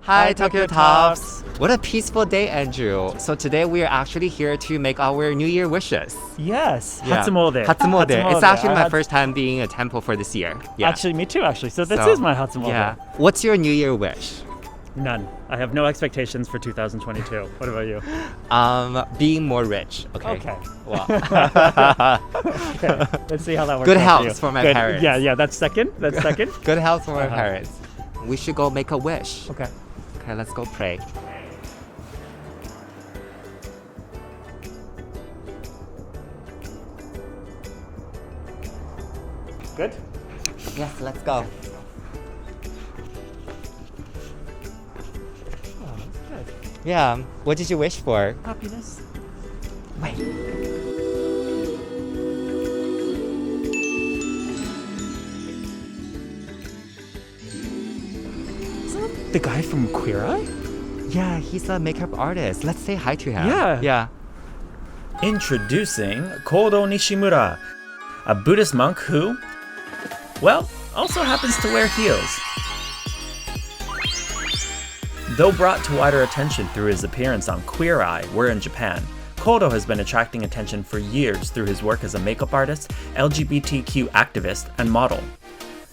Hi, Tokyo Tops! What a peaceful day, Andrew. So today we are actually here to make our New Year wishes. Yes, Yeah. Hatsumode. Hatsumode. It's actually I my had- first time being a temple for this year. Yeah. Actually, me too, actually. So this So, is my Hatsumode. Yeah. What's your New Year wish? None. I have no expectations for 2022. What about you? Being more rich. Okay. Okay. Well. Okay. Let's see how that works Good out health for my Good. parents. Yeah, that's second. That's second. Good health for my Uh-huh. parents. We should go make a wish. Okay. Okay, let's go pray. Good? Yes, let's go. Oh, that's good. Yeah. What did you wish for? Happiness. Wait. The guy from Queer Eye? Yeah, he's a makeup artist. Let's say hi to him. Yeah. Yeah. Introducing Kodo Nishimura, a Buddhist monk who, well, also happens to wear heels. Though brought to wider attention through his appearance on Queer Eye, We're in Japan, Kodo has been attracting attention for years through his work as a makeup artist, LGBTQ activist, and model.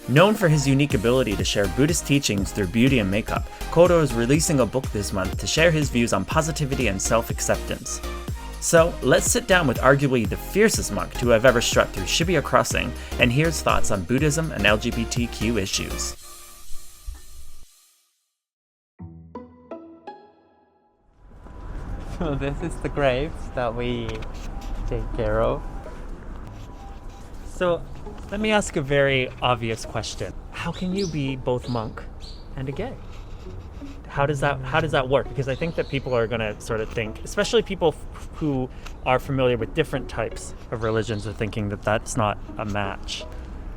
Known for his unique ability to share Buddhist teachings through beauty and makeup, Kodo is releasing a book this month to share his views on positivity and self-acceptance. So, let's sit down with arguably the fiercest monk to have ever struck through Shibuya Crossing and hear his thoughts on Buddhism and LGBTQ issues. So this is the grapes that we take care of. So, let me ask a very obvious question. How can you be both monk and a gay? How does that work? Because I think that people are going to sort of think, especially people who are familiar with different types of religions, are thinking that that's not a match.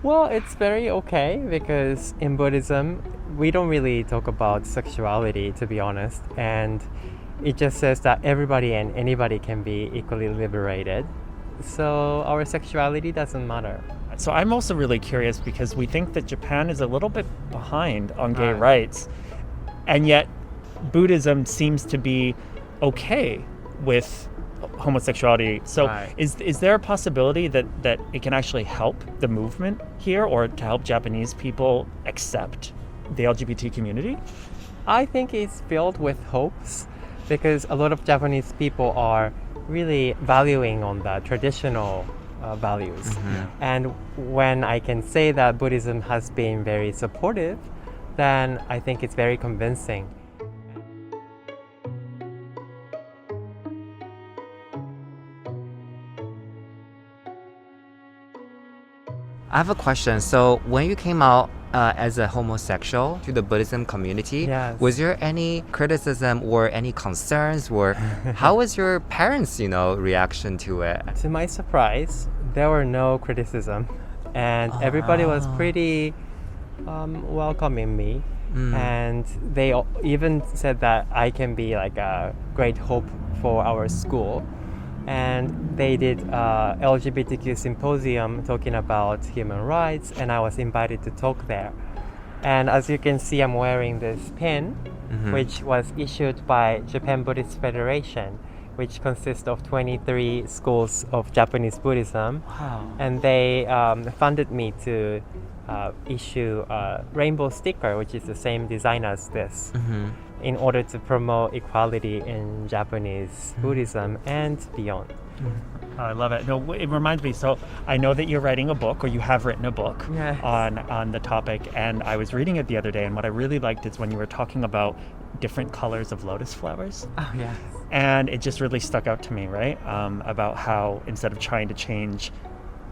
Well, it's very okay because in Buddhism, we don't really talk about sexuality, to be honest. And it just says that everybody and anybody can be equally liberated. So our sexuality doesn't matter. So I'm also really curious because we think that Japan is a little bit behind on gay Right. rights, and yet Buddhism seems to be okay with homosexuality. So Right. is there a possibility that it can actually help the movement here, or to help Japanese people accept the LGBT community? I think it's filled with hopes because a lot of Japanese people are really valuing on the traditional values. And when I can say that Buddhism has been very supportive, then I think it's very convincing. I have a question. So when you came out as a homosexual to the Buddhism community, Yes. was there any criticism or any concerns, or how was your parents, reaction to it? To my surprise, there were no criticism, and everybody was pretty welcoming me. And they even said that I can be like a great hope for our school. And they did LGBTQ symposium talking about human rights, and I was invited to talk there. And as you can see, I'm wearing this pin, which was issued by Japan Buddhist Federation, which consists of 23 schools of Japanese Buddhism. Wow. And they funded me to issue a rainbow sticker, which is the same design as this, in order to promote equality in Japanese Buddhism and beyond. I love it. No, it reminds me. So I know that you're writing a book, or you have written a book Yes. on the topic, and I was reading it the other day. And what I really liked is when you were talking about different colors of lotus flowers, Oh, yeah. and it just really stuck out to me, right? About how instead of trying to change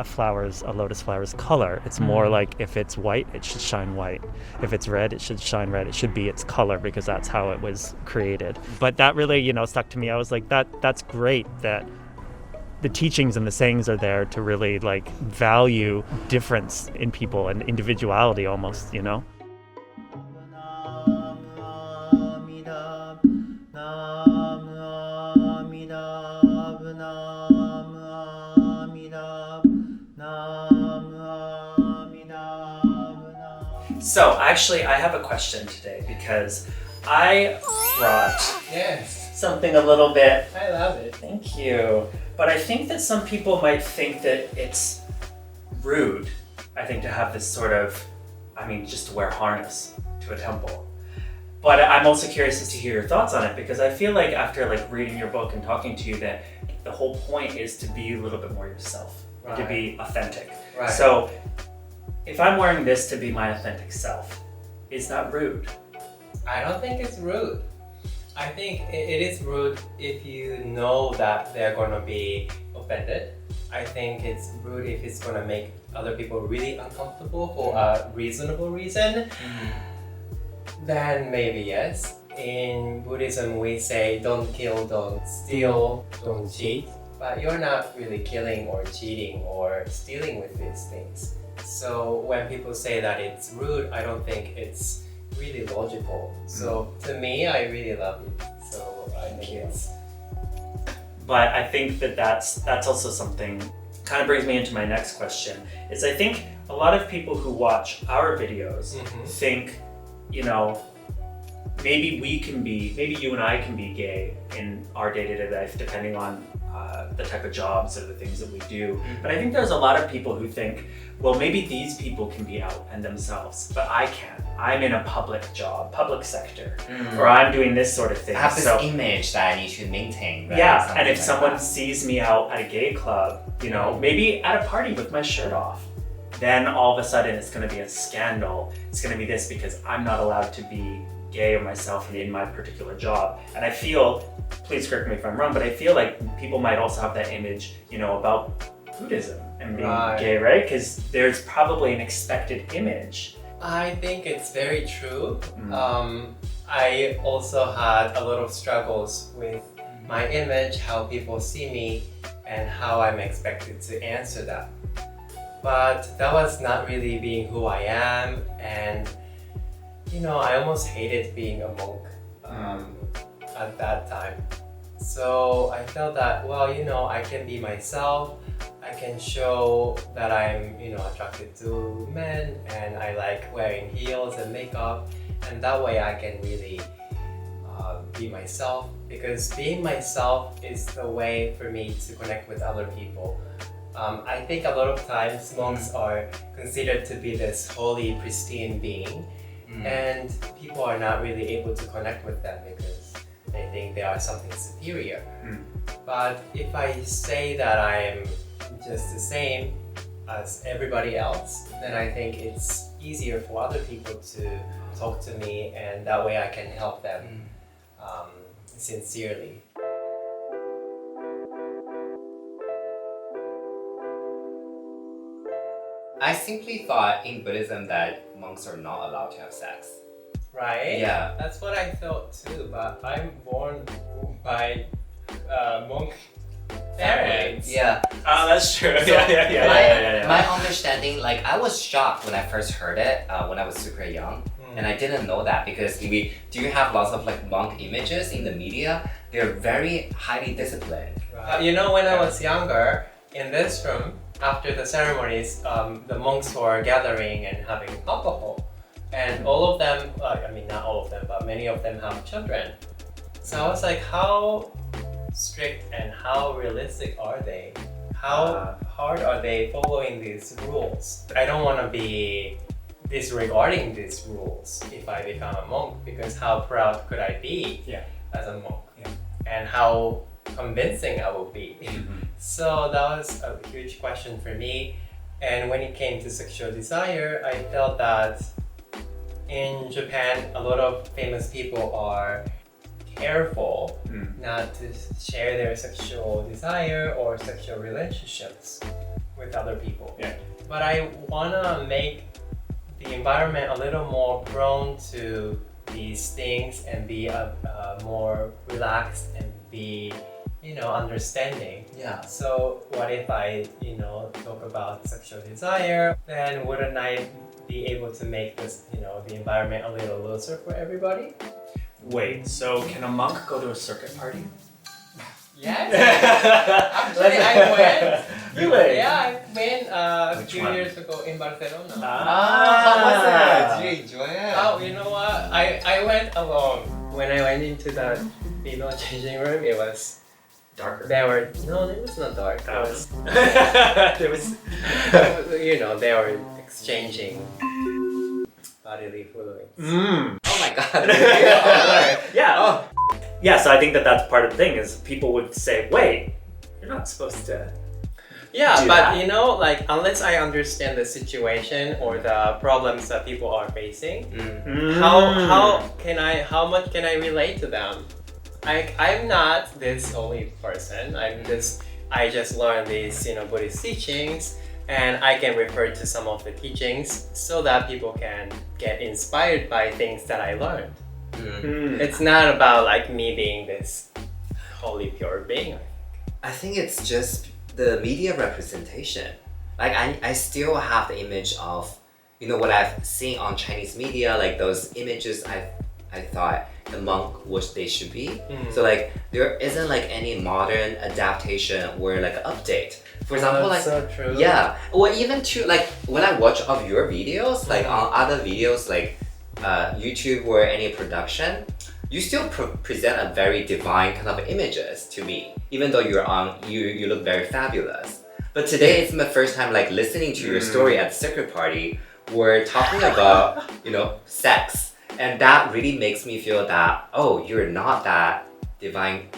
a lotus flower's color, it's more like if it's white, it should shine white. If it's red, it should shine red. It should be its color because that's how it was created. But that really, stuck to me. I was like, that's great that the teachings and the sayings are there to really value difference in people and individuality almost. So, actually, I have a question today because I brought Yes, something a little bit. I love it. Thank you. But I think that some people might think that it's rude, I think, to have this sort of, just to wear a harness to a temple. But I'm also curious as to hear your thoughts on it, because I feel like after reading your book and talking to you that the whole point is to be a little bit more yourself, to be authentic. Right. So if I'm wearing this to be my authentic self, is that rude? I don't think it's rude. I think it is rude if you know that they're gonna be offended. I think it's rude if it's gonna make other people really uncomfortable for a reasonable reason. Then maybe yes. In Buddhism, we say don't kill, don't steal, don't cheat. But you're not really killing or cheating or stealing with these things. So when people say that it's rude, I don't think it's really logical. So to me, I really love it. So I think it's. But I think that that's also something kind of brings me into my next question. Is I think a lot of people who watch our videos think, maybe you and I can be gay in our day-to-day life, depending on the type of jobs or the things that we do. But I think there's a lot of people who think, well, maybe these people can be out and themselves, but I can't. I'm in a public job, public sector, or I'm doing this sort of thing. I have this So, image that I need to maintain. Right? yeah, Something and if like someone that. sees me out at a gay club, maybe at a party with my shirt off, then all of a sudden it's going to be a scandal. It's going to be this because I'm not allowed to be gay or myself in my particular job. And I feel, please correct me if I'm wrong, but I feel like people might also have that image, about Buddhism and being gay, right? Because there's probably an expected image. I think it's very true. I also had a lot of struggles with my image, how people see me, and how I'm expected to answer that. But that was not really being who I am, and I almost hated being a monk at that time. So I felt that, I can be myself. I can show that I'm, attracted to men, and I like wearing heels and makeup, and that way I can really be myself, because being myself is the way for me to connect with other people. I think a lot of times monks are considered to be this holy, pristine being, and people are not really able to connect with them because they think they are something superior. But if I say that I'm just the same as everybody else, then I think it's easier for other people to talk to me, and that way I can help them sincerely. I simply thought in Buddhism that monks are not allowed to have sex. Right? Yeah. That's what I thought too, but I'm born by monk parents. Yeah. Oh, that's true. So Yeah. my understanding, I was shocked when I first heard it when I was super young. And I didn't know that because do you have lots of monk images in the media? They're very highly disciplined. When I was younger, in this room, after the ceremonies, the monks were gathering and having alcohol. And all of them, not all of them, but many of them have children. So I was like, how strict and how realistic are they? How hard are they following these rules? I don't want to be disregarding these rules if I become a monk, because how proud could I be as a monk? And how convincing I will be. So that was a huge question for me. And when it came to sexual desire, I felt that in Japan, a lot of famous people are careful not to share their sexual desire or sexual relationships with other people. But I wanna make the environment a little more prone to these things and be more relaxed and be understanding. So what if I talk about sexual desire, then wouldn't I be able to make this the environment a little looser for everybody? Wait, so can a monk go to a circuit party? Yes. Actually, I went. You went? Yeah, I went a Which few one? years ago in Barcelona. How was it? Did you enjoy it? Oh, you know what? I went alone. When I went into the female changing room, it was Darker. no, it was not dark. It Oh. was, There was. you know, they were exchanging bodily fluids. Oh my god. Yeah. Oh. Yeah, so I think that's part of the thing is people would say, wait, you're not supposed to. Yeah, do but that. you know, like unless I understand the situation or the problems that people are facing, how much can I relate to them? I'm not this holy person. I just learned these, you know, Buddhist teachings, and I can refer to some of the teachings so that people can get inspired by things that I learned. It's not about like me being this holy pure being. I think it's just the media representation. Like I still have the image of, you know, what I've seen on Chinese media, like those images I thought the monk what they should be. So like there isn't like any modern adaptation or like update. For example, like so true. yeah, or even to like when I watch of your videos, like on other videos like YouTube or any production, you still present a very divine kind of images to me, even though you look very fabulous. But today it's my first time like listening to your story at the secret party. We're talking about, you know, sex, and that really makes me feel that, oh, you're not that divine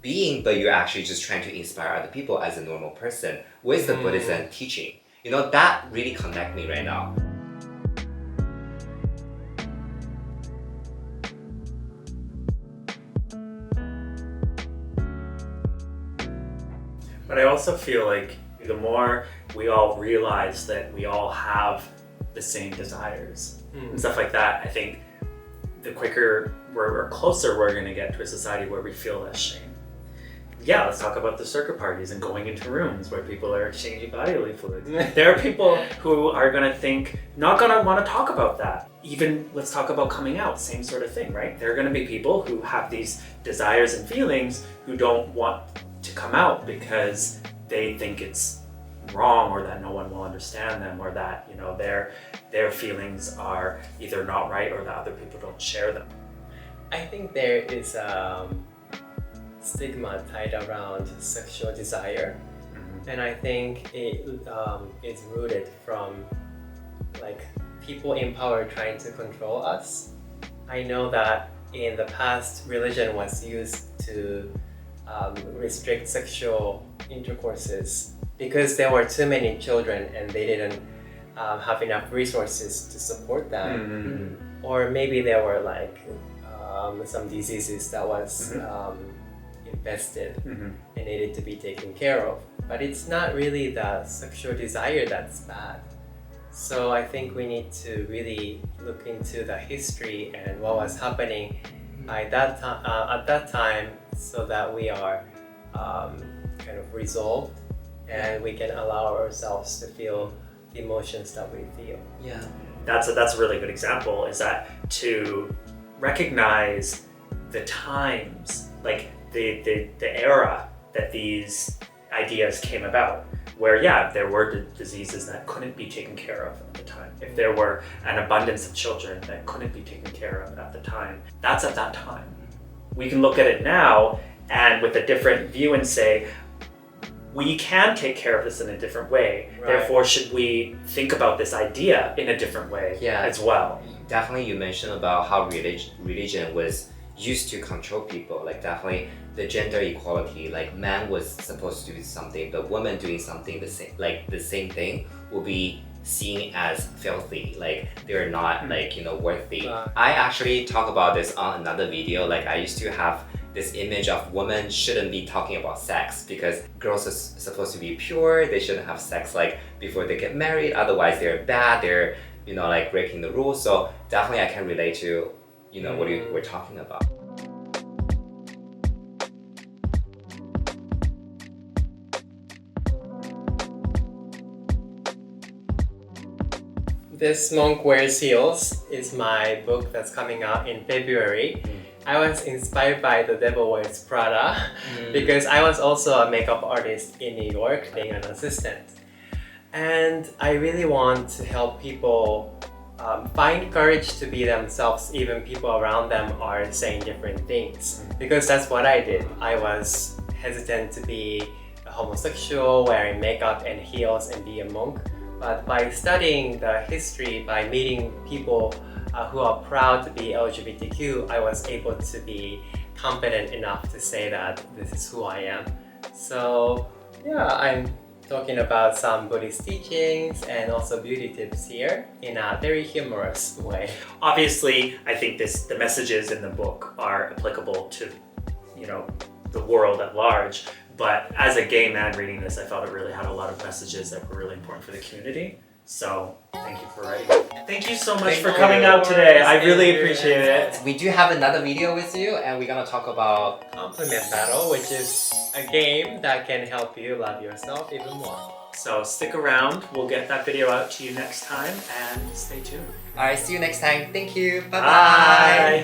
being, but you're actually just trying to inspire other people as a normal person with the Buddhism teaching. You know, that really connect me right now. But I also feel like the more we all realize that we all have the same desires and stuff like that, I think the quicker or closer we're going to get to a society where we feel less shame. Yeah, let's talk about the circuit parties and going into rooms where people are exchanging bodily fluids. There are people who are going to not going to want to talk about that. Even let's talk about coming out, same sort of thing, right? There are going to be people who have these desires and feelings who don't want to come out because they think it's wrong or that no one will understand them or that, you know, their feelings are either not right or that other people don't share them. I think there is stigma tied around sexual desire, and I think it is rooted from like people in power trying to control us. I know that in the past, religion was used to restrict sexual intercourses because there were too many children and they didn't have enough resources to support them. Or maybe there were like some diseases that was infested and needed to be taken care of. But it's not really the sexual desire that's bad. So I think we need to really look into the history and what was happening at that time, so that we are kind of resolved and we can allow ourselves to feel the emotions that we feel. Yeah. That's a really good example, is that to recognize the times, like the era that these ideas came about, where there were diseases that couldn't be taken care of at the time. If there were an abundance of children that couldn't be taken care of at the time, that's at that time. We can look at it now and with a different view and say, we can take care of this in a different way. Right. Therefore, should we think about this idea in a different way as well? Definitely you mentioned about how religion was used to control people. Like definitely the gender equality, like man was supposed to do something, but woman doing something the same thing will be seen as filthy, like they're not like, you know, worthy. I actually talk about this on another video. Like I used to have this image of women shouldn't be talking about sex because girls are supposed to be pure. They shouldn't have sex like before they get married, otherwise they're bad, they're, you know, like breaking the rules. So definitely I can relate to, you know, what you were talking about. This Monk Wears Heels is my book that's coming out in February. I was inspired by The Devil Wears Prada because I was also a makeup artist in New York, being an assistant. And I really want to help people find courage to be themselves, even people around them are saying different things. Because that's what I did. I was hesitant to be a homosexual, wearing makeup and heels and be a monk. But by studying the history, by meeting people who are proud to be LGBTQ, I was able to be confident enough to say that this is who I am. So yeah, I'm talking about some Buddhist teachings and also beauty tips here in a very humorous way. Obviously, I think the messages in the book are applicable to, the world at large. But as a gay man reading this, I felt it really had a lot of messages that were really important for the community. So thank you for writing it. Thank you so much for coming out today. I really appreciate it. We do have another video with you, and we're gonna talk about Compliment Battle, which is a game that can help you love yourself even more. So stick around. We'll get that video out to you next time, and stay tuned. Alright, see you next time. Thank you. Bye-bye. Bye.